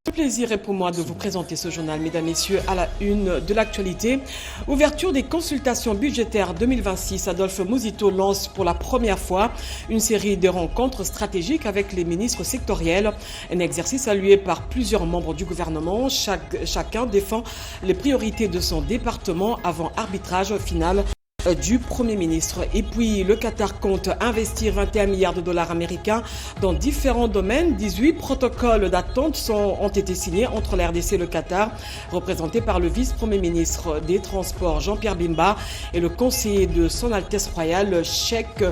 Le plaisir est pour moi de vous présenter ce journal, mesdames, messieurs, à la une de l'actualité. Ouverture des consultations budgétaires 2026. Adolphe Muzito lance pour la première fois une série de rencontres stratégiques avec les ministres sectoriels. Un exercice salué par plusieurs membres du gouvernement. Chacun défend les priorités de son département avant arbitrage final du Premier ministre. Et puis, le Qatar compte investir 21 milliards de dollars américains dans différents domaines. 18 protocoles d'attente ont été signés entre la RDC et le Qatar, représentés par le vice-premier ministre des Transports, Jean-Pierre Bimba, et le conseiller de Son Altesse Royale, Cheikh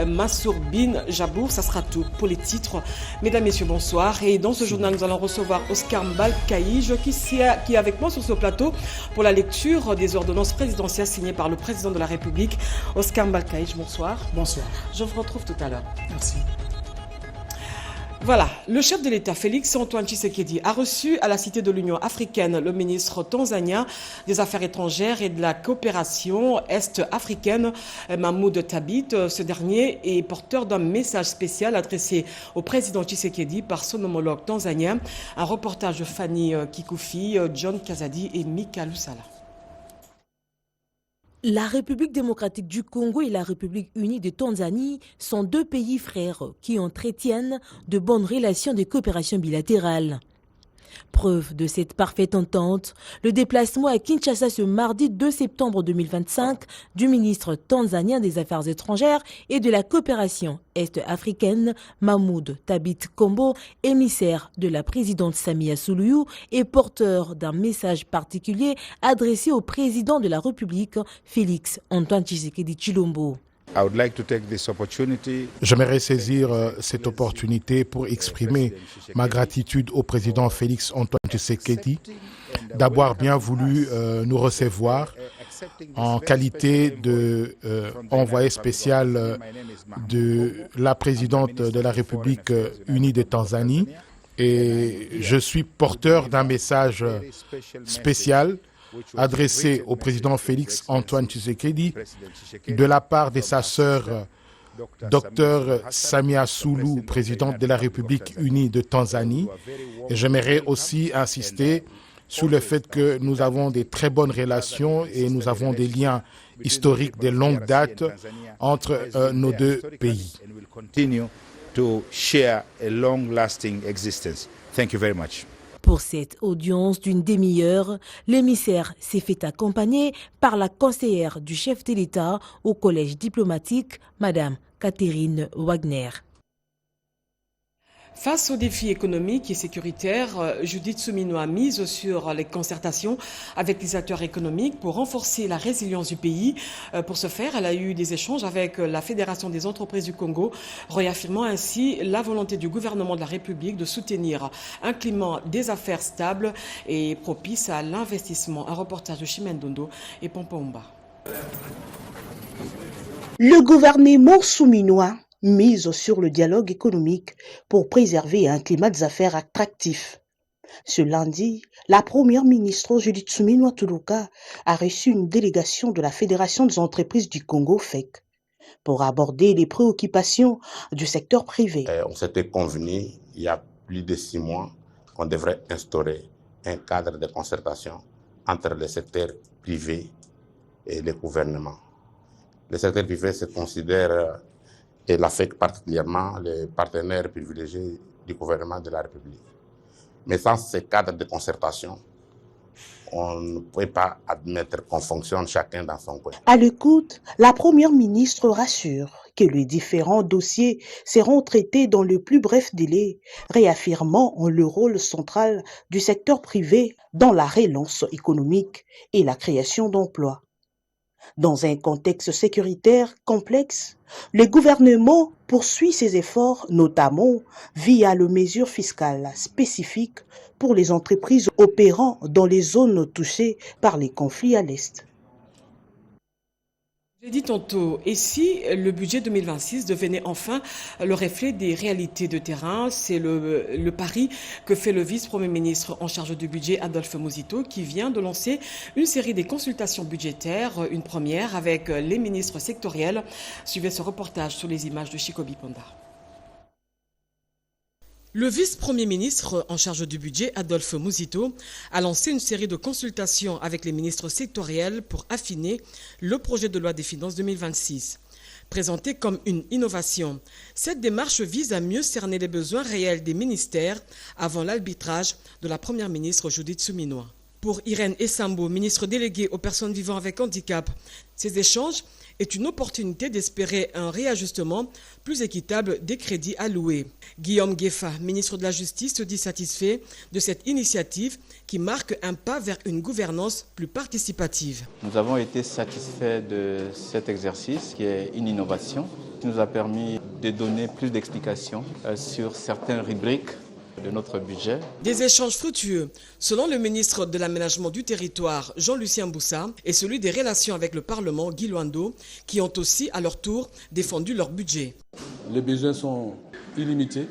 Mansour bin Jabour. Ça sera tout pour les titres. Mesdames, Messieurs, bonsoir. Et dans ce journal, nous allons recevoir Oscar Mbalkaïj, qui est avec moi sur ce plateau pour la lecture des ordonnances présidentielles signées par le président de la République. Oscar Mbalkaïj, bonsoir. Bonsoir. Je vous retrouve tout à l'heure. Merci. Voilà, le chef de l'État, Félix Antoine Tshisekedi, a reçu à la Cité de l'Union africaine le ministre tanzanien des Affaires étrangères et de la coopération est-africaine, Mahmoud Thabit. Ce dernier est porteur d'un message spécial adressé au président Tshisekedi par son homologue tanzanien. Un reportage de Fanny Kikoufi, John Kazadi et Mika Lusala. La République démocratique du Congo et la République unie de Tanzanie sont deux pays frères qui entretiennent de bonnes relations de coopération bilatérale. Preuve de cette parfaite entente, le déplacement à Kinshasa ce mardi 2 septembre 2025 du ministre tanzanien des Affaires étrangères et de la coopération est-africaine, Mahmoud Thabit Kombo, émissaire de la présidente Samia Suluhu et porteur d'un message particulier adressé au président de la République, Félix Antoine Tshisekedi Tshilombo. J'aimerais saisir cette opportunité pour exprimer ma gratitude au président Félix Antoine Tshisekedi d'avoir bien voulu nous recevoir en qualité d'envoyé spécial de la présidente de la République unie de Tanzanie. Et je suis porteur d'un message spécial adressé au président Félix Antoine Tshisekedi de la part de sa sœur Dr Samia Suluhu, présidente de la République unie de Tanzanie. Et j'aimerais aussi insister sur le fait que nous avons des très bonnes relations et nous avons des liens historiques de longue date entre nos deux pays. Pour cette audience d'une demi-heure, l'émissaire s'est fait accompagner par la conseillère du chef de l'État au collège diplomatique, Madame Catherine Wagner. Face aux défis économiques et sécuritaires, Judith Suminwa a mise sur les concertations avec les acteurs économiques pour renforcer la résilience du pays. Pour ce faire, elle a eu des échanges avec la Fédération des entreprises du Congo, réaffirmant ainsi la volonté du gouvernement de la République de soutenir un climat des affaires stable et propice à l'investissement. Un reportage de Chimène Dondo et Pompomba. Le gouvernement souminois mise sur le dialogue économique pour préserver un climat des affaires attractif. Ce lundi, la première ministre Judith Suminwa Tuluka a reçu une délégation de la Fédération des entreprises du Congo, FEC, pour aborder les préoccupations du secteur privé. On s'était convenu, il y a plus de 6 mois, qu'on devrait instaurer un cadre de concertation entre le secteur privé et le gouvernement. Le secteur privé se considère et l'AFEC particulièrement les partenaires privilégiés du gouvernement de la République. Mais sans ce cadre de concertation, on ne peut pas admettre qu'on fonctionne chacun dans son coin. À l'écoute, la première ministre rassure que les différents dossiers seront traités dans le plus bref délai, réaffirmant le rôle central du secteur privé dans la relance économique et la création d'emplois. Dans un contexte sécuritaire complexe, le gouvernement poursuit ses efforts, notamment via les mesures fiscales spécifiques pour les entreprises opérant dans les zones touchées par les conflits à l'Est. J'ai dit tantôt, et si le budget 2026 devenait enfin le reflet des réalités de terrain, c'est le pari que fait le vice-premier ministre en charge du budget, Adolphe Muzito, qui vient de lancer une série de consultations budgétaires, une première avec les ministres sectoriels. Suivez ce reportage sur les images de Chikobi Ponda. Le vice-premier ministre en charge du budget, Adolphe Muzito, a lancé une série de consultations avec les ministres sectoriels pour affiner le projet de loi des finances 2026. Présenté comme une innovation, cette démarche vise à mieux cerner les besoins réels des ministères avant l'arbitrage de la première ministre Judith Suminwa. Pour Irène Essambo, ministre déléguée aux personnes vivant avec handicap, ces échanges est une opportunité d'espérer un réajustement plus équitable des crédits alloués. Guillaume Gueffa, ministre de la Justice, se dit satisfait de cette initiative qui marque un pas vers une gouvernance plus participative. Nous avons été satisfaits de cet exercice qui est une innovation qui nous a permis de donner plus d'explications sur certaines rubriques de notre budget. Des échanges fructueux, selon le ministre de l'Aménagement du Territoire, Jean-Lucien Boussa, et celui des Relations avec le Parlement, Guy Loando, qui ont aussi, à leur tour, défendu leur budget. Les besoins sont illimités,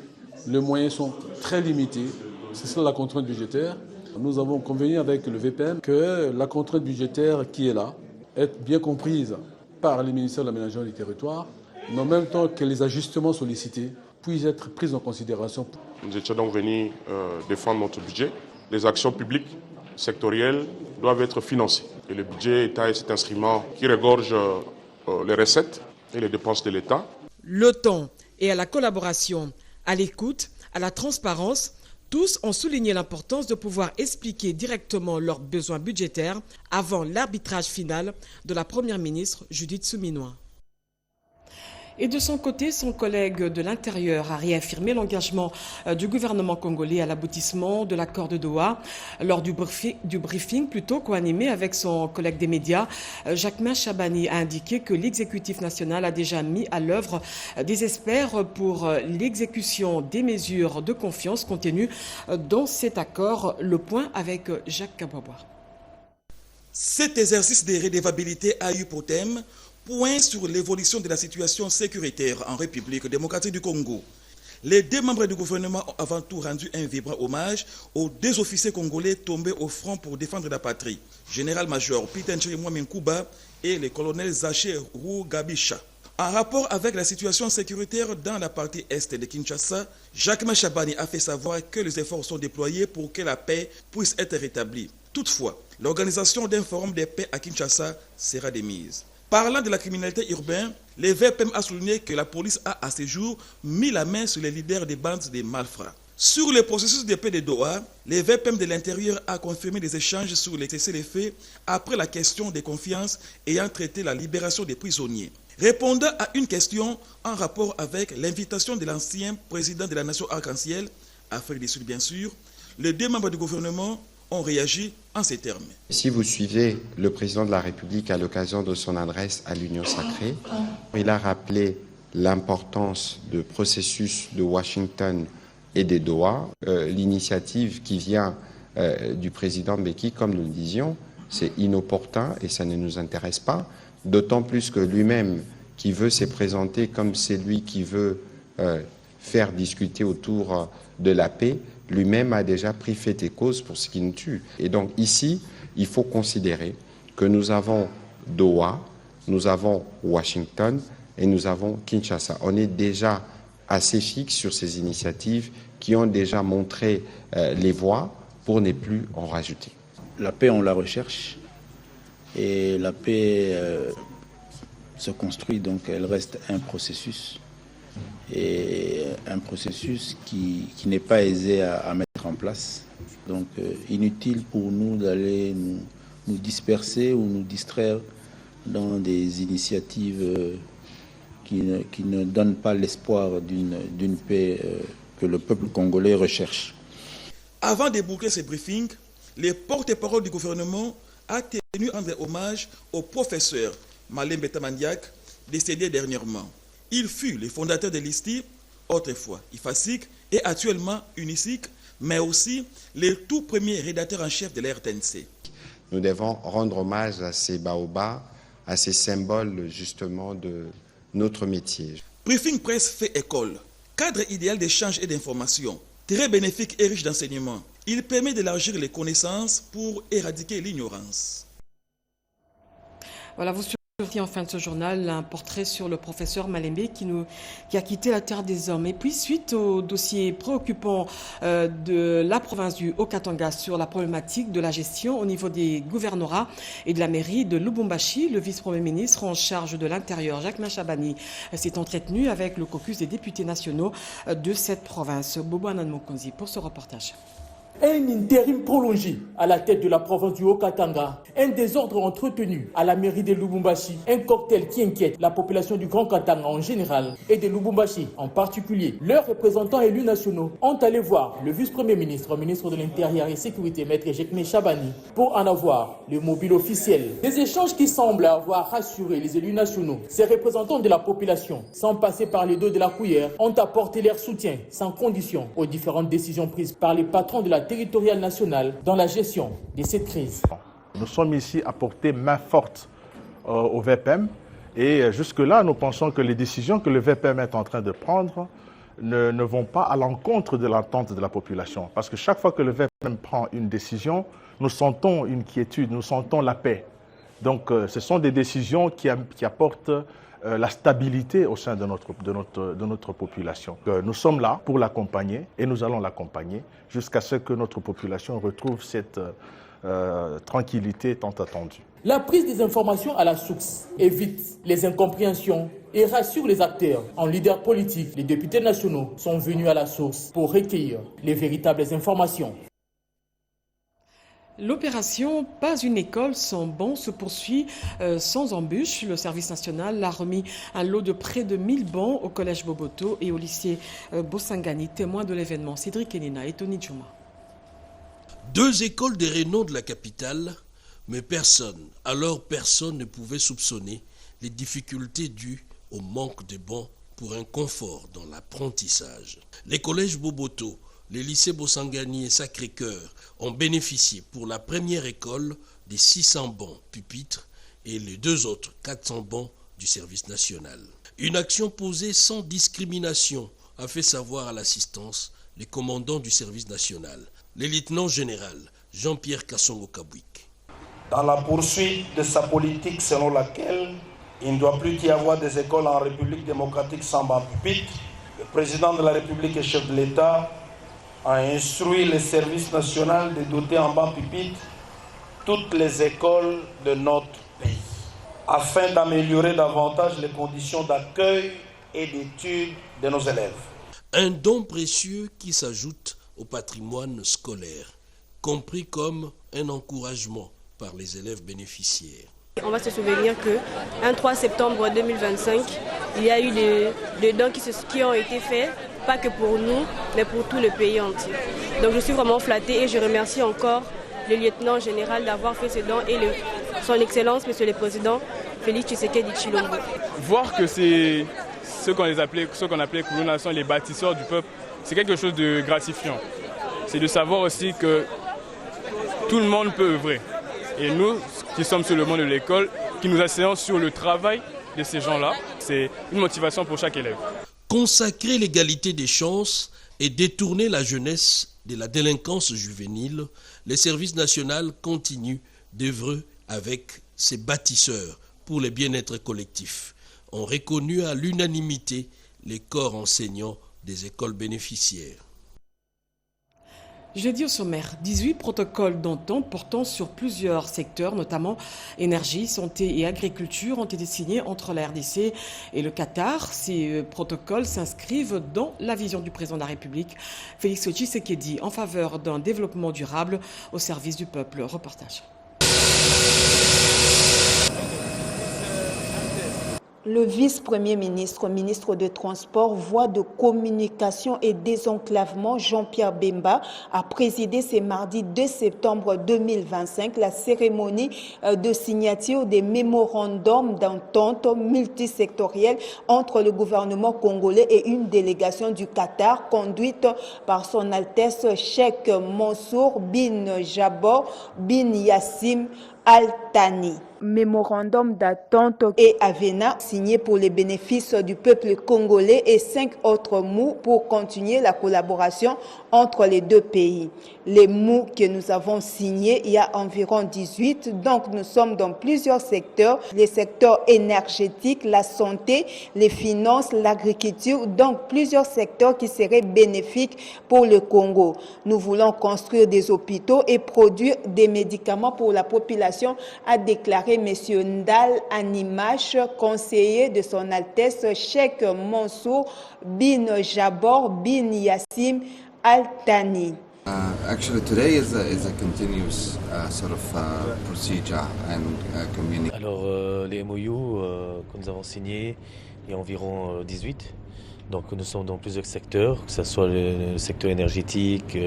les moyens sont très limités. C'est ça la contrainte budgétaire. Nous avons convenu avec le VPM que la contrainte budgétaire qui est là est bien comprise par les ministères de l'Aménagement du Territoire, mais en même temps que les ajustements sollicités puissent être pris en considération. Nous étions donc venus défendre notre budget. Les actions publiques sectorielles doivent être financées. Et le budget État est cet instrument qui regorge les recettes et les dépenses de l'État. Le temps et à la collaboration, à l'écoute, à la transparence, tous ont souligné l'importance de pouvoir expliquer directement leurs besoins budgétaires avant l'arbitrage final de la première ministre Judith Suminwa. Et de son côté, son collègue de l'Intérieur a réaffirmé l'engagement du gouvernement congolais à l'aboutissement de l'accord de Doha lors du briefing co-animé avec son collègue des médias. Jacquemain Chabani a indiqué que l'exécutif national a déjà mis à l'œuvre des experts pour l'exécution des mesures de confiance contenues dans cet accord. Le point avec Jacques Kabwabwa. Cet exercice de redevabilité a eu pour thème point sur l'évolution de la situation sécuritaire en République démocratique du Congo. Les deux membres du gouvernement ont avant tout rendu un vibrant hommage aux deux officiers congolais tombés au front pour défendre la patrie, général-major Peter Nchirimwami-Nkuba et le colonel Zaché Rugabisha. En rapport avec la situation sécuritaire dans la partie est de Kinshasa, Jacquemain Chabani a fait savoir que les efforts sont déployés pour que la paix puisse être rétablie. Toutefois, l'organisation d'un forum de paix à Kinshasa sera démise. Parlant de la criminalité urbaine, le VPM a souligné que la police a à ce jour mis la main sur les leaders des bandes des malfrats. Sur le processus de paix de Doha, le VPM de l'Intérieur a confirmé des échanges sur les cessez-le-feu après la question des confiances ayant traité la libération des prisonniers. Répondant à une question en rapport avec l'invitation de l'ancien président de la nation Arc-en-Ciel, Afrique du Sud bien sûr, les deux membres du gouvernement ont réagi en ces termes. Si vous suivez le président de la République à l'occasion de son adresse à l'Union sacrée, il a rappelé l'importance du processus de Washington et de Doha. L'initiative qui vient du président Mbeki, comme nous le disions, c'est inopportun et ça ne nous intéresse pas, d'autant plus que lui-même, qui veut se présenter comme celui qui veut faire discuter autour de la paix, lui-même a déjà pris fait et cause pour ce qui nous tue. Et donc ici, il faut considérer que nous avons Doha, nous avons Washington et nous avons Kinshasa. On est déjà assez fixe sur ces initiatives qui ont déjà montré les voies pour ne plus en rajouter. La paix, on la recherche et la paix se construit, donc elle reste un processus. Et un processus qui n'est pas aisé à mettre en place. Donc inutile pour nous d'aller nous disperser ou nous distraire dans des initiatives qui ne donnent pas l'espoir d'une paix que le peuple congolais recherche. Avant de boucler ce briefing, le porte-parole du gouvernement a tenu à rendre hommage au professeur Malembe Tamandiak, décédé dernièrement. Il fut le fondateur de l'ISTI, autrefois IFASIC, et actuellement UNICIC, mais aussi le tout premier rédacteur en chef de la RTNC. Nous devons rendre hommage à ces baobabs, à ces symboles justement de notre métier. Briefing Presse fait école, cadre idéal d'échange et d'information, très bénéfique et riche d'enseignements. Il permet d'élargir les connaissances pour éradiquer l'ignorance. Voilà, vous En fin de ce journal, un portrait sur le professeur Malembe qui a quitté la terre des hommes. Et puis, suite au dossier préoccupant de la province du Haut-Katanga sur la problématique de la gestion au niveau des gouvernorats et de la mairie de Lubumbashi, le vice-premier ministre en charge de l'Intérieur, Jacques Machabani, s'est entretenu avec le caucus des députés nationaux de cette province. Bobo Anan Mokonzi pour ce reportage. Un intérim prolongé à la tête de la province du Haut-Katanga, un désordre entretenu à la mairie de Lubumbashi, un cocktail qui inquiète la population du Grand Katanga en général et de Lubumbashi en particulier. Leurs représentants élus nationaux ont allé voir le vice-premier ministre, ministre de l'Intérieur et Sécurité, maître Jacques Machabani, pour en avoir le mobile officiel. Des échanges qui semblent avoir rassuré les élus nationaux. Ces représentants de la population, sans passer par les dos de la cuillère, ont apporté leur soutien sans condition aux différentes décisions prises par les patrons de la territoriale nationale dans la gestion de cette crise. Nous sommes ici à porter main forte au VPM et jusque-là, nous pensons que les décisions que le VPM est en train de prendre ne vont pas à l'encontre de l'attente de la population. Parce que chaque fois que le VPM prend une décision, nous sentons une quiétude, nous sentons la paix. Donc ce sont des décisions qui apportent la stabilité au sein de notre population. Nous sommes là pour l'accompagner et nous allons l'accompagner jusqu'à ce que notre population retrouve cette tranquillité tant attendue. La prise des informations à la source évite les incompréhensions et rassure les acteurs. En leader politique, les députés nationaux sont venus à la source pour recueillir les véritables informations. L'opération Pas une école sans banc se poursuit sans embûche. Le service national a remis un lot de près de 1000 bancs au collège Boboto et au lycée Bosangani, témoins de l'événement. Cédric Enina et Tony Djouma. 2 écoles de renom de la capitale, mais personne ne pouvait soupçonner les difficultés dues au manque de bancs pour un confort dans l'apprentissage. Les collèges Boboto, les lycées Bosangani et Sacré-Cœur ont bénéficié pour la première école des 600 bancs pupitres et les 2 autres 400 bancs du service national. Une action posée sans discrimination a fait savoir à l'assistance les commandants du service national, le lieutenant général Jean-Pierre Kassongo-Kabouik. Dans la poursuite de sa politique selon laquelle il ne doit plus y avoir des écoles en République démocratique sans bancs pupitres, le président de la République et chef de l'État a instruit le service national de doter en bancs pupitres toutes les écoles de notre pays, afin d'améliorer davantage les conditions d'accueil et d'études de nos élèves. Un don précieux qui s'ajoute au patrimoine scolaire, compris comme un encouragement par les élèves bénéficiaires. On va se souvenir qu'un 3 septembre 2025, il y a eu des dons qui ont été faits, pas que pour nous, mais pour tout le pays entier. Donc je suis vraiment flattée et je remercie encore le lieutenant général d'avoir fait ce don et son Excellence, Monsieur le Président, Félix Tshisekedi Tshilombo. Voir que c'est ceux qu'on appelait Koulouna sont les bâtisseurs du peuple, c'est quelque chose de gratifiant. C'est de savoir aussi que tout le monde peut œuvrer. Et nous, qui sommes sur le monde de l'école, qui nous asseyons sur le travail de ces gens-là, c'est une motivation pour chaque élève. Consacrer l'égalité des chances et détourner la jeunesse de la délinquance juvénile, le service national continue d'œuvrer avec ses bâtisseurs pour le bien-être collectif. Ont reconnu à l'unanimité les corps enseignants des écoles bénéficiaires. Jeudi au sommaire, 18 protocoles d'entente portant sur plusieurs secteurs, notamment énergie, santé et agriculture, ont été signés entre la RDC et le Qatar. Ces protocoles s'inscrivent dans la vision du président de la République, Félix Tshisekedi, en faveur d'un développement durable au service du peuple. Reportage. Le vice-premier ministre, ministre des Transports, voie de communication et désenclavement, Jean-Pierre Bemba, a présidé ce mardi 2 septembre 2025 la cérémonie de signature des mémorandums d'entente multisectorielle entre le gouvernement congolais et une délégation du Qatar conduite par son Altesse Cheikh Mansour bin Jabor bin Yassim Al-Thani. Mémorandum d'attente et Avena signé pour les bénéfices du peuple congolais et 5 autres MOU pour continuer la collaboration entre les deux pays. Les MOU que nous avons signés, il y a environ 18, donc nous sommes dans plusieurs secteurs, les secteurs énergétiques, la santé, les finances, l'agriculture, donc plusieurs secteurs qui seraient bénéfiques pour le Congo. Nous voulons construire des hôpitaux et produire des médicaments pour la population, a déclaré M. Ndal Animash, conseiller de son Altesse Cheikh Mansour bin Jabor bin Yassim Al-Thani. Actually, today is a continuous sort of procedure and communication. Alors, les MOU que nous avons signés, il y a environ 18. Donc, nous sommes dans plusieurs secteurs, que ce soit le secteur énergétique,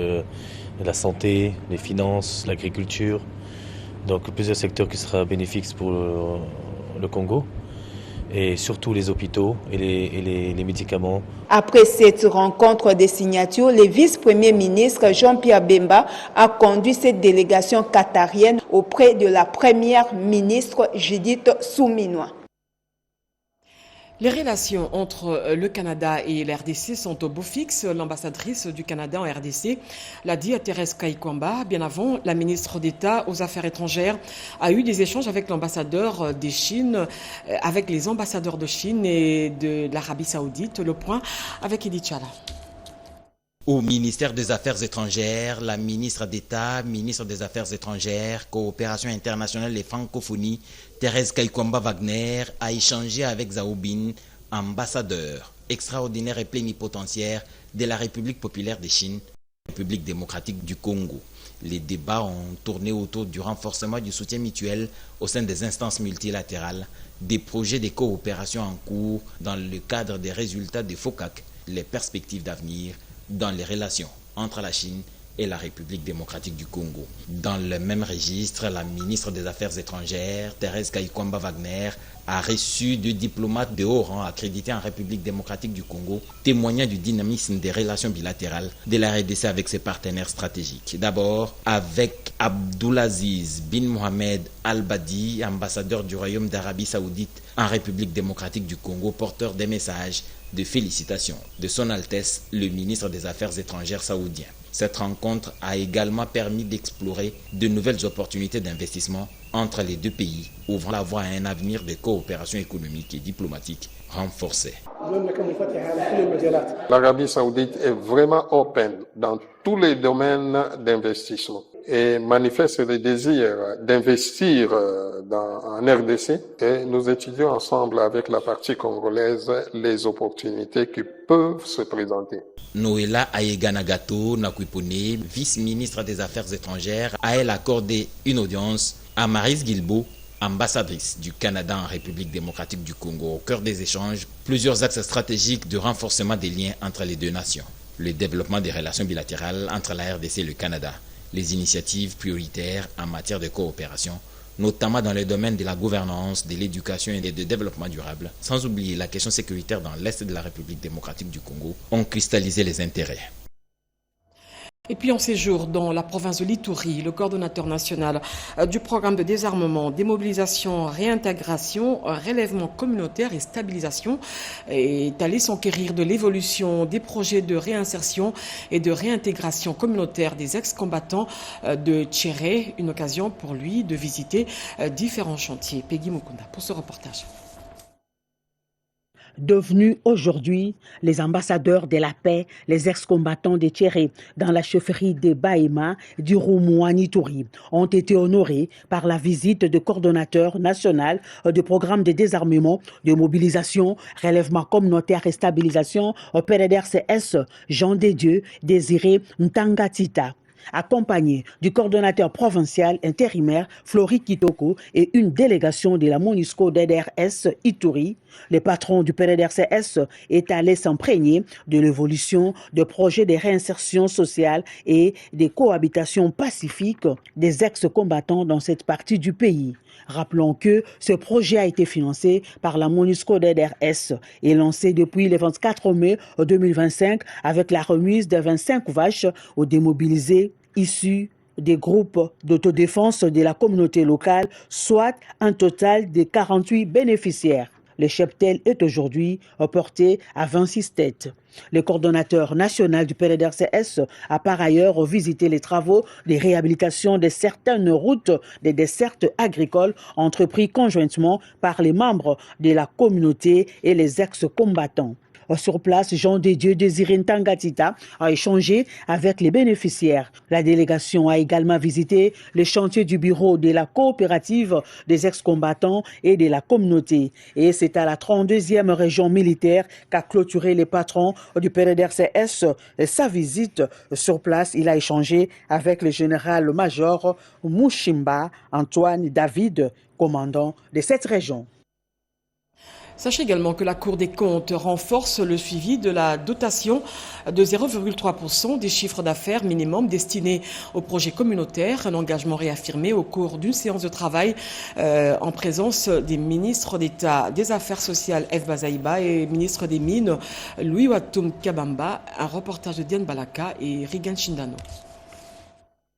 la santé, les finances, l'agriculture. Donc plusieurs secteurs qui seront bénéfiques pour le Congo et surtout les hôpitaux et les médicaments. Après cette rencontre des signatures, le vice-premier ministre Jean-Pierre Bemba a conduit cette délégation qatarienne auprès de la première ministre Judith Souminois. Les relations entre le Canada et la RDC sont au beau fixe. L'ambassadrice du Canada en RDC l'a dit à Thérèse Kaikwamba. Bien avant, la ministre d'État aux Affaires étrangères a eu des échanges avec l'ambassadeur de Chine, avec les ambassadeurs de Chine et de l'Arabie Saoudite. Le point avec Edith Chala. Au ministère des Affaires étrangères, la ministre d'État, ministre des Affaires étrangères, coopération internationale et francophonie, Thérèse Kaikwamba Wagner, a échangé avec Zhao Bin, ambassadeur extraordinaire et plénipotentiaire de la République populaire de Chine, République démocratique du Congo. Les débats ont tourné autour du renforcement du soutien mutuel au sein des instances multilatérales, des projets de coopération en cours dans le cadre des résultats de FOCAC, les perspectives d'avenir dans les relations entre la Chine et la République démocratique du Congo. Dans le même registre, la ministre des Affaires étrangères, Thérèse Kaikwamba Wagner, a reçu 2 diplomates de haut rang accrédités en République démocratique du Congo, témoignant du dynamisme des relations bilatérales de la RDC avec ses partenaires stratégiques. D'abord, avec Abdulaziz bin Mohamed Al-Badi, ambassadeur du Royaume d'Arabie Saoudite en République démocratique du Congo, porteur des messages de félicitations de son Altesse, le ministre des Affaires étrangères saoudien. Cette rencontre a également permis d'explorer de nouvelles opportunités d'investissement entre les deux pays, ouvrant la voie à un avenir de coopération économique et diplomatique renforcé. L'Arabie Saoudite est vraiment open dans tous les domaines d'investissement et manifeste le désir d'investir en RDC, et nous étudions ensemble avec la partie congolaise les opportunités qui peuvent se présenter. Noéla Ayeganagato Nakwipone, vice-ministre des Affaires étrangères, a elle accordé une audience à Maryse Guilbeault, ambassadrice du Canada en République démocratique du Congo. Au cœur des échanges, plusieurs axes stratégiques de renforcement des liens entre les deux nations. Le développement des relations bilatérales entre la RDC et le Canada, les initiatives prioritaires en matière de coopération, notamment dans les domaines de la gouvernance, de l'éducation et de développement durable, sans oublier la question sécuritaire dans l'Est de la République démocratique du Congo, ont cristallisé les intérêts. Et puis en séjour dans la province de l'Ituri, le coordonnateur national du programme de désarmement, démobilisation, réintégration, relèvement communautaire et stabilisation est allé s'enquérir de l'évolution des projets de réinsertion et de réintégration communautaire des ex-combattants de Tchéré, une occasion pour lui de visiter différents chantiers. Peggy Mukunda pour ce reportage. Devenus aujourd'hui les ambassadeurs de la paix, les ex-combattants de Tchéré dans la chefferie des Bahema du Roumoani-Touri ont été honorés par la visite du coordonnateur national du programme de désarmement, de mobilisation, relèvement communautaire et stabilisation au PDDRCS Jean Desdieux Désiré Ntangatita, accompagné du coordonnateur provincial intérimaire Flori Kitoko et une délégation de la MONUSCO DDRS Ituri. Le patron du PDDRCS est allé s'imprégner de l'évolution de projets de réinsertion sociale et de cohabitation pacifique des ex-combattants dans cette partie du pays. Rappelons que ce projet a été financé par la MONUSCO DDRS et lancé depuis le 24 mai 2025 avec la remise de 25 vaches aux démobilisés issus des groupes d'autodéfense de la communauté locale, soit un total de 48 bénéficiaires. Le cheptel est aujourd'hui porté à 26 têtes. Le coordonnateur national du PDDRCS a par ailleurs visité les travaux de réhabilitation de certaines routes des dessertes agricoles entrepris conjointement par les membres de la communauté et les ex-combattants. Sur place, Jean de Dieu Désiré Ntangatita a échangé avec les bénéficiaires. La délégation a également visité le chantier du bureau de la coopérative des ex-combattants et de la communauté. Et c'est à la 32e région militaire qu'a clôturé les patrons du PDDRCS sa visite sur place. Il a échangé avec le général-major Mouchimba Antoine David, commandant de cette région. Sachez également que la Cour des comptes renforce le suivi de la dotation de 0,3% des chiffres d'affaires minimum destinés aux projets communautaires, un engagement réaffirmé au cours d'une séance de travail en présence des ministres d'État des Affaires sociales F. Bazaïba et ministre des Mines Louis Watoum Kabamba. Un reportage de Diane Balaka et Rigan Chindano.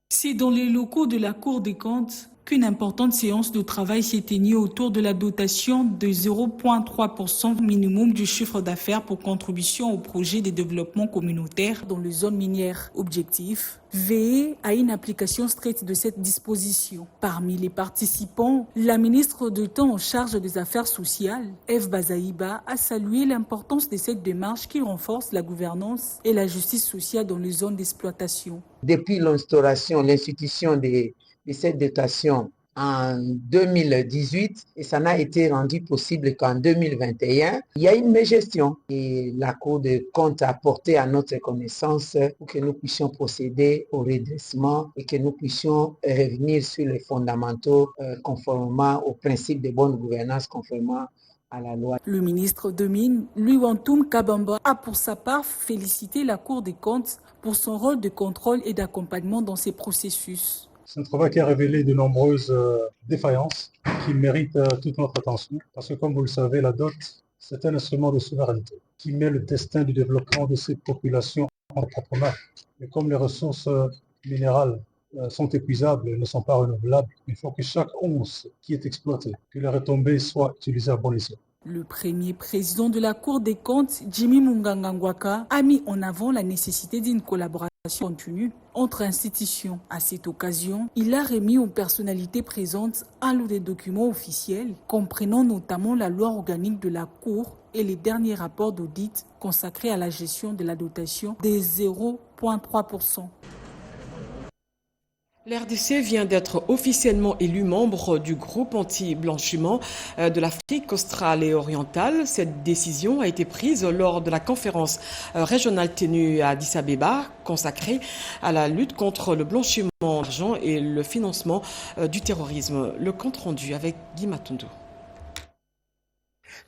C'est dans les locaux de la Cour des comptes qu'une importante séance de travail s'est tenue autour de la dotation de 0,3% minimum du chiffre d'affaires pour contribution au projet de développement communautaire dans les zones minières. Objectif: veiller à une application stricte de cette disposition. Parmi les participants, la ministre de temps en charge des Affaires sociales, F. Bazaïba, a salué l'importance de cette démarche qui renforce la gouvernance et la justice sociale dans les zones d'exploitation. Depuis l'institution de cette dotation en 2018, et ça n'a été rendu possible qu'en 2021, il y a une mégestion et la Cour des comptes a porté à notre connaissance pour que nous puissions procéder au redressement et que nous puissions revenir sur les fondamentaux conformément aux principes de bonne gouvernance, conformément à la loi. Le ministre de Mines, Louis Watoum Kabamba, a pour sa part félicité la Cour des comptes pour son rôle de contrôle et d'accompagnement dans ces processus. C'est un travail qui a révélé de nombreuses défaillances qui méritent toute notre attention parce que, comme vous le savez, la dot, c'est un instrument de souveraineté qui met le destin du développement de ces populations en propre main. Et comme les ressources minérales sont épuisables et ne sont pas renouvelables, il faut que chaque once qui est exploitée, que les retombées soient utilisées à bon escient. Le premier président de la Cour des comptes, Jimmy Munganga, a mis en avant la nécessité d'une collaboration continue entre institutions. À cette occasion, il a remis aux personnalités présentes un lot de documents officiels, comprenant notamment la loi organique de la Cour et les derniers rapports d'audit consacrés à la gestion de la dotation des 0,3%. L'RDC vient d'être officiellement élu membre du groupe anti-blanchiment de l'Afrique australe et orientale. Cette décision a été prise lors de la conférence régionale tenue à Addis Abeba, consacrée à la lutte contre le blanchiment d'argent et le financement du terrorisme. Le compte rendu avec Guy Matundu.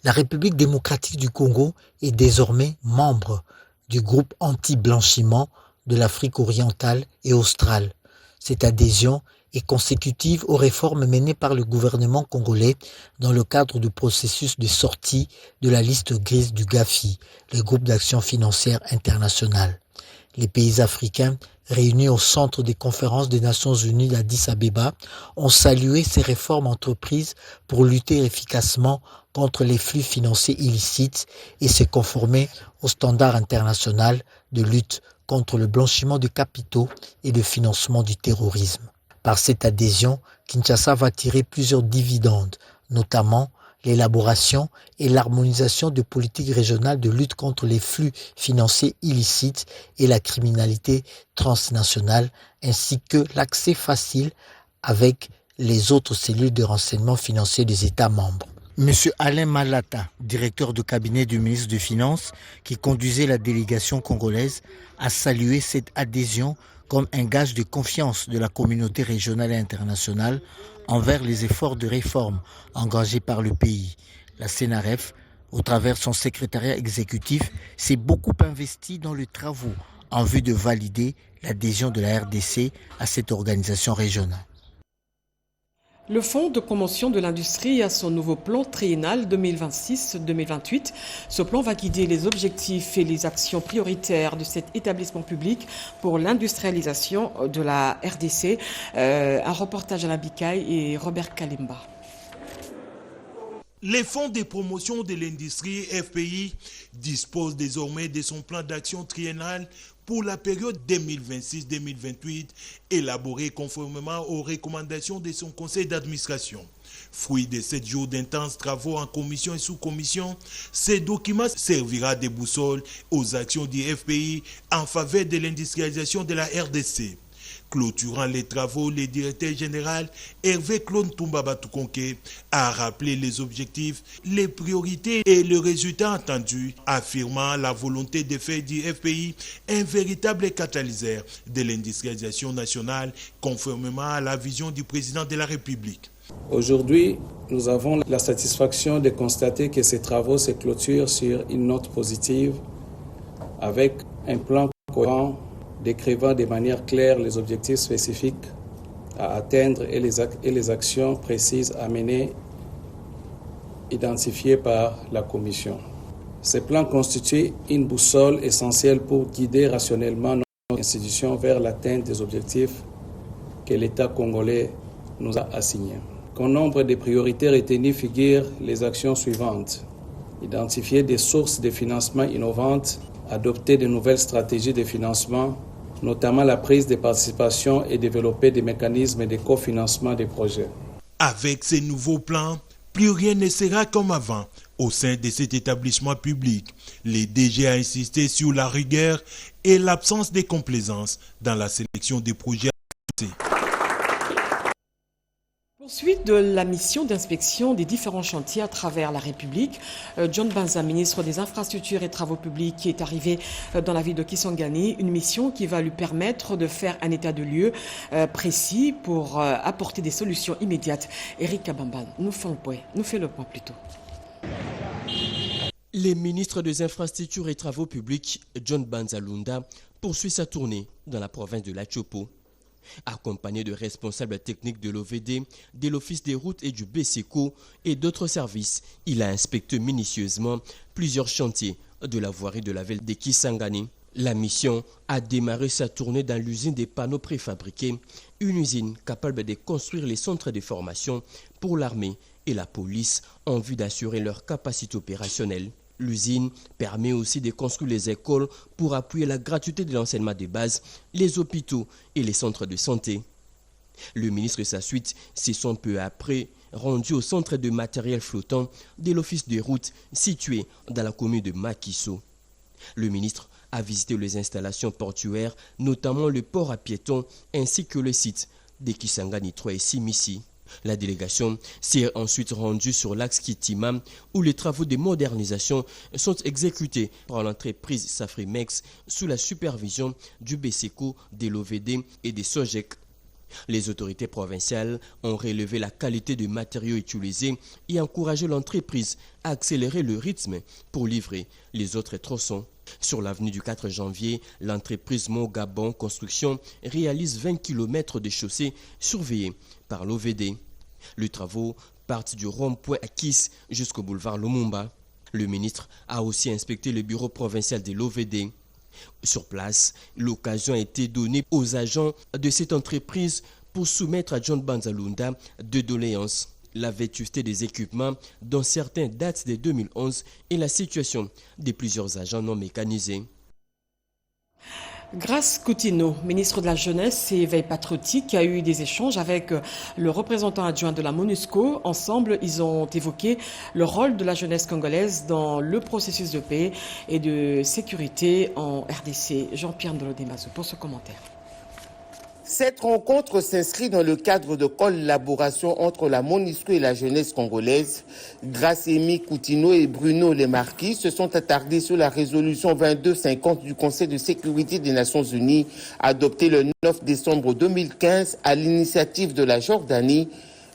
La République démocratique du Congo est désormais membre du groupe anti-blanchiment de l'Afrique orientale et australe. Cette adhésion est consécutive aux réformes menées par le gouvernement congolais dans le cadre du processus de sortie de la liste grise du GAFI, le groupe d'action financière internationale. Les pays africains réunis au centre des conférences des Nations Unies d'Addis Abeba ont salué ces réformes entreprises pour lutter efficacement contre les flux financiers illicites et se conformer aux standards internationaux de lutte contre le blanchiment de capitaux et le financement du terrorisme. Par cette adhésion, Kinshasa va tirer plusieurs dividendes, notamment l'élaboration et l'harmonisation de politiques régionales de lutte contre les flux financiers illicites et la criminalité transnationale, ainsi que l'accès facile avec les autres cellules de renseignement financier des États membres. Monsieur Alain Malata, directeur de cabinet du ministre des Finances, qui conduisait la délégation congolaise, a salué cette adhésion comme un gage de confiance de la communauté régionale et internationale envers les efforts de réforme engagés par le pays. La CNRF, au travers son secrétariat exécutif, s'est beaucoup investi dans les travaux en vue de valider l'adhésion de la RDC à cette organisation régionale. Le Fonds de promotion de l'industrie a son nouveau plan triennal 2026-2028. Ce plan va guider les objectifs et les actions prioritaires de cet établissement public pour l'industrialisation de la RDC. Un reportage à la Bikaï et Robert Kalimba. Les fonds de promotion de l'industrie FPI disposent désormais de son plan d'action triennal pour la période 2026-2028, élaboré conformément aux recommandations de son conseil d'administration. Fruit de 7 jours d'intenses travaux en commission et sous-commission, ce document servira de boussole aux actions du FPI en faveur de l'industrialisation de la RDC. Clôturant les travaux, le directeur général Hervé Claude Toumbaba Toukonke a rappelé les objectifs, les priorités et le résultat attendu, affirmant la volonté de faire du FPI un véritable catalyseur de l'industrialisation nationale, conformément à la vision du président de la République. Aujourd'hui, nous avons la satisfaction de constater que ces travaux se clôturent sur une note positive, avec un plan cohérent décrivant de manière claire les objectifs spécifiques à atteindre et les actions précises à mener, identifiées par la Commission. Ce plan constitue une boussole essentielle pour guider rationnellement notre institution vers l'atteinte des objectifs que l'État congolais nous a assignés. Comme nombre de priorités retenues figurent les actions suivantes. Identifier des sources de financement innovantes, adopter de nouvelles stratégies de financement, notamment la prise de participation et développer des mécanismes de cofinancement des projets. Avec ces nouveaux plans, plus rien ne sera comme avant au sein de cet établissement public. Le DG a insisté sur la rigueur et l'absence de complaisance dans la sélection des projets. Poursuite de la mission d'inspection des différents chantiers à travers la République. John Banza, ministre des Infrastructures et Travaux Publics, qui est arrivé dans la ville de Kisangani, une mission qui va lui permettre de faire un état de lieu précis pour apporter des solutions immédiates. Eric Kabamban nous fait le point plutôt. Le ministre des Infrastructures et Travaux Publics, John Banza Lunda, poursuit sa tournée dans la province de l'Atchopo. Accompagné de responsables techniques de l'OVD, de l'Office des routes et du BSECO et d'autres services, il a inspecté minutieusement plusieurs chantiers de la voirie de la ville de Kisangani. La mission a démarré sa tournée dans l'usine des panneaux préfabriqués, une usine capable de construire les centres de formation pour l'armée et la police en vue d'assurer leur capacité opérationnelle. L'usine permet aussi de construire les écoles pour appuyer la gratuité de l'enseignement de base, les hôpitaux et les centres de santé. Le ministre et sa suite se sont peu après rendus au centre de matériel flottant de l'Office des routes situé dans la commune de Makiso. Le ministre a visité les installations portuaires, notamment le port à piétons ainsi que le site de Kisangani 3 et Simisi. La délégation s'est ensuite rendue sur l'axe Kitima où les travaux de modernisation sont exécutés par l'entreprise Safrimex sous la supervision du BSECO, de l'OVD et des SOGEC. Les autorités provinciales ont relevé la qualité des matériaux utilisés et encouragé l'entreprise à accélérer le rythme pour livrer les autres tronçons. Sur l'avenue du 4 janvier, l'entreprise Mogabon Construction réalise 20 km de chaussées surveillées par l'OVD. Les travaux partent du rond-point à Kiss jusqu'au boulevard Lumumba. Le ministre a aussi inspecté le bureau provincial de l'OVD. Sur place, l'occasion a été donnée aux agents de cette entreprise pour soumettre à John Banza Lunda deux doléances. La vétusté des équipements, dont certains datent de 2011, et la situation de plusieurs agents non mécanisés. Grace Coutinho, ministre de la Jeunesse et Veille Patriotique, a eu des échanges avec le représentant adjoint de la MONUSCO. Ensemble, ils ont évoqué le rôle de la jeunesse congolaise dans le processus de paix et de sécurité en RDC. Jean-Pierre Ndolodemazo pour ce commentaire. Cette rencontre s'inscrit dans le cadre de collaboration entre la MONUSCO et la jeunesse congolaise. Grace-Amy Coutinho et Bruno Lemarquis se sont attardés sur la résolution 2250 du Conseil de sécurité des Nations Unies, adoptée le 9 décembre 2015 à l'initiative de la Jordanie.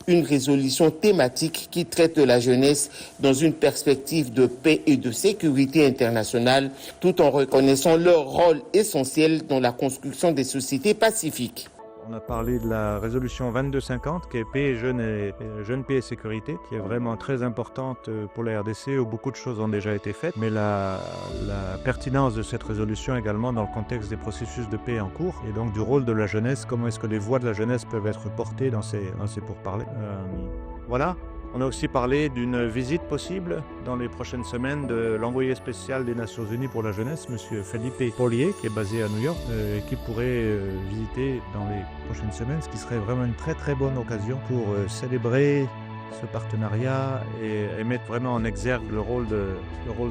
Une résolution thématique qui traite de la jeunesse dans une perspective de paix et de sécurité internationale, tout en reconnaissant leur rôle essentiel dans la construction des sociétés pacifiques. On a parlé de la résolution 2250 qui est paix, jeune paix et sécurité, qui est vraiment très importante pour la RDC où beaucoup de choses ont déjà été faites. Mais la pertinence de cette résolution également dans le contexte des processus de paix en cours et donc du rôle de la jeunesse, comment est-ce que les voix de la jeunesse peuvent être portées dans ces pourparlers. Voilà. On a aussi parlé d'une visite possible dans les prochaines semaines de l'envoyé spécial des Nations Unies pour la jeunesse, M. Felipe Polier, qui est basé à New York, qui pourrait visiter dans les prochaines semaines, ce qui serait vraiment une très très bonne occasion pour célébrer ce partenariat et mettre vraiment en exergue le rôle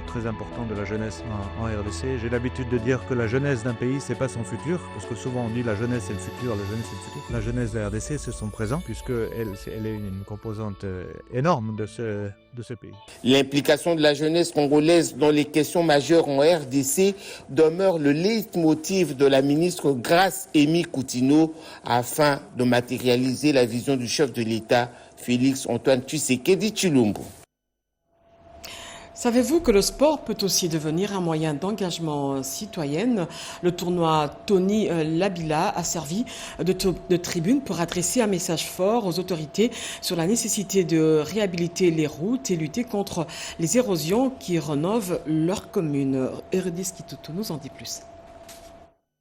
très important de la jeunesse en RDC. J'ai l'habitude de dire que la jeunesse d'un pays, c'est pas son futur, parce que souvent on dit la jeunesse c'est le futur, la jeunesse c'est le futur. La jeunesse de la RDC, c'est son présent, puisqu'elle est une composante énorme de ce pays. L'implication de la jeunesse congolaise dans les questions majeures en RDC demeure le leitmotiv de la ministre Grace Amy Coutinho afin de matérialiser la vision du chef de l'État, Félix Antoine Tshisekedi Tshilombo. Savez-vous que le sport peut aussi devenir un moyen d'engagement citoyen? Le tournoi Tony Labila a servi de tribune pour adresser un message fort aux autorités sur la nécessité de réhabiliter les routes et lutter contre les érosions qui rénovent leur commune. Eurydice Kitutu nous en dit plus.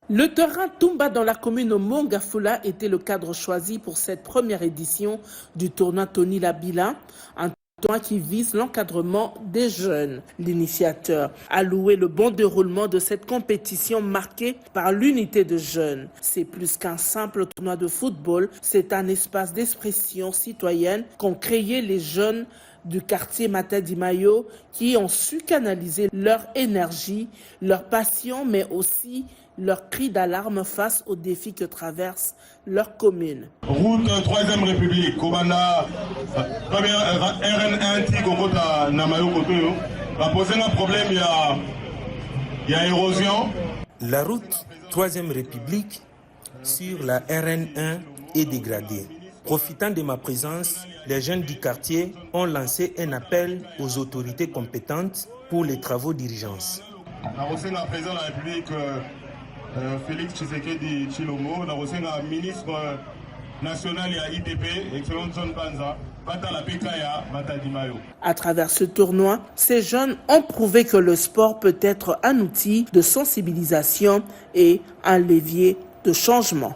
Le terrain Tumba dans la commune Mongafula était le cadre choisi pour cette première édition du tournoi Tony Labila, un tournoi qui vise l'encadrement des jeunes. L'initiateur a loué le bon déroulement de cette compétition marquée par l'unité de jeunes. C'est plus qu'un simple tournoi de football, c'est un espace d'expression citoyenne qu'ont créé les jeunes du quartier Matadi Mayo qui ont su canaliser leur énergie, leur passion, mais aussi leur cri d'alarme face aux défis que traverse leur commune. Route 3e République, Kobana, RN1 Tigokota Namayo Kotoyo, va poser un problème, il y a érosion. La route 3e République sur la RN1 est dégradée. Profitant de ma présence, les jeunes du quartier ont lancé un appel aux autorités compétentes pour les travaux d'urgence. Le président de la République, Félix Tshisekedi Tshilombo, le ministre national et ITP, Excellence John Banza, à travers ce tournoi, ces jeunes ont prouvé que le sport peut être un outil de sensibilisation et un levier de changement.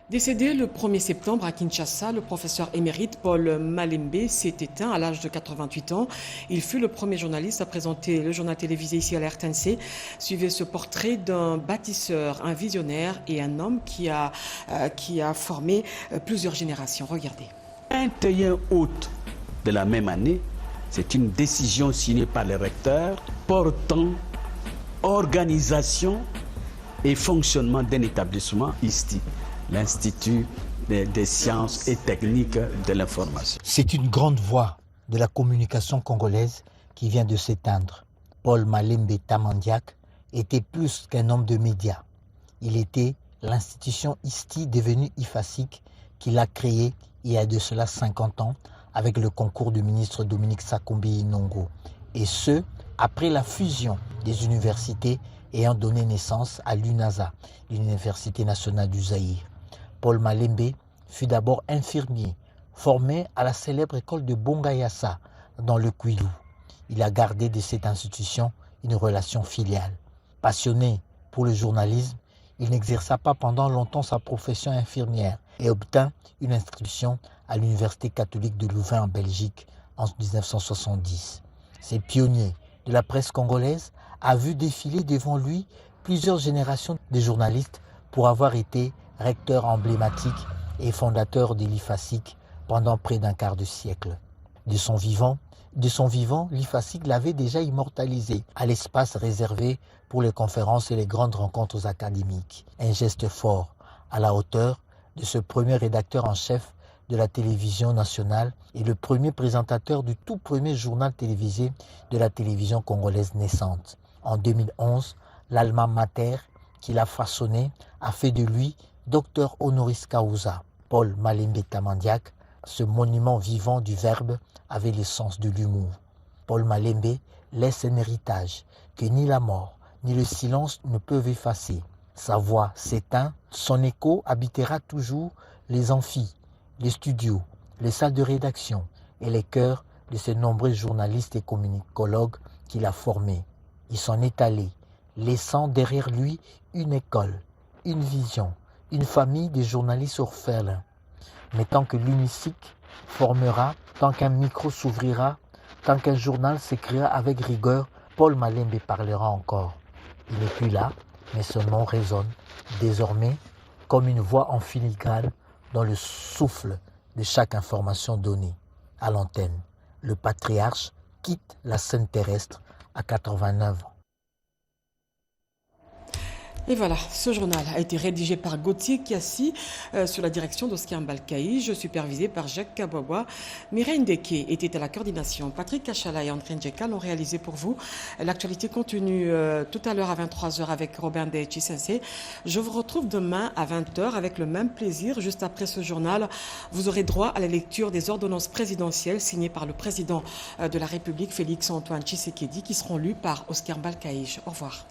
Décédé le 1er septembre à Kinshasa, le professeur émérite Paul Malembe s'est éteint à l'âge de 88 ans. Il fut le premier journaliste à présenter le journal télévisé ici à la RTNC. Suivez ce portrait d'un bâtisseur, un visionnaire et un homme qui a formé plusieurs générations. Regardez. 21 août de la même année, c'est une décision signée par le recteur portant organisation et fonctionnement d'un établissement ISTI, l'Institut des sciences et techniques de l'information. C'est une grande voix de la communication congolaise qui vient de s'éteindre. Paul Malembe Tamandiak était plus qu'un homme de médias. Il était l'institution ISTI devenue IFASIC qu'il a créée il y a de cela 50 ans avec le concours du ministre Dominique Sakombi Inongo. Et ce, après la fusion des universités ayant donné naissance à l'UNASA, l'Université nationale du Zaïre. Paul Malembe fut d'abord infirmier, formé à la célèbre école de Bongayassa dans le Kwilu. Il a gardé de cette institution une relation filiale. Passionné pour le journalisme, il n'exerça pas pendant longtemps sa profession infirmière et obtint une inscription à l'Université catholique de Louvain en Belgique en 1970. Ce pionnier de la presse congolaise a vu défiler devant lui plusieurs générations de journalistes pour avoir été recteur emblématique et fondateur de l'IFASIC pendant près d'un quart de siècle. De son vivant, l'IFASIC l'avait déjà immortalisé à l'espace réservé pour les conférences et les grandes rencontres académiques. Un geste fort à la hauteur de ce premier rédacteur en chef de la télévision nationale et le premier présentateur du tout premier journal télévisé de la télévision congolaise naissante. En 2011, l'alma mater qu'il a façonné a fait de lui docteur honoris causa. Paul Malembe Tamandiak, ce monument vivant du verbe, avait le sens de l'humour. Paul Malembe laisse un héritage que ni la mort ni le silence ne peuvent effacer. Sa voix s'éteint, son écho habitera toujours les amphis, les studios, les salles de rédaction et les cœurs de ces nombreux journalistes et communicologues qu'il a formés. Il s'en est allé, laissant derrière lui une école, une vision, une famille de journalistes orphelins. Mais tant que l'UNISIC formera, tant qu'un micro s'ouvrira, tant qu'un journal s'écrira avec rigueur, Paul Malembe parlera encore. Il n'est plus là, mais son nom résonne désormais comme une voix en filigrane dans le souffle de chaque information donnée à l'antenne. Le patriarche quitte la scène terrestre à 89 ans. Et voilà, ce journal a été rédigé par Gauthier Kiassi sur la direction d'Oscar Mbalkaïj, supervisé par Jacques Kabwawa. Mireille Ndeke était à la coordination. Patrick Kachala et André Ndjeka l'ont réalisé pour vous. L'actualité continue tout à l'heure à 23h avec Robin Ndechisensé. Je vous retrouve demain à 20h avec le même plaisir. Juste après ce journal, vous aurez droit à la lecture des ordonnances présidentielles signées par le président de la République, Félix Antoine Tshisekedi, qui seront lues par Oscar Mbalkaïj. Au revoir.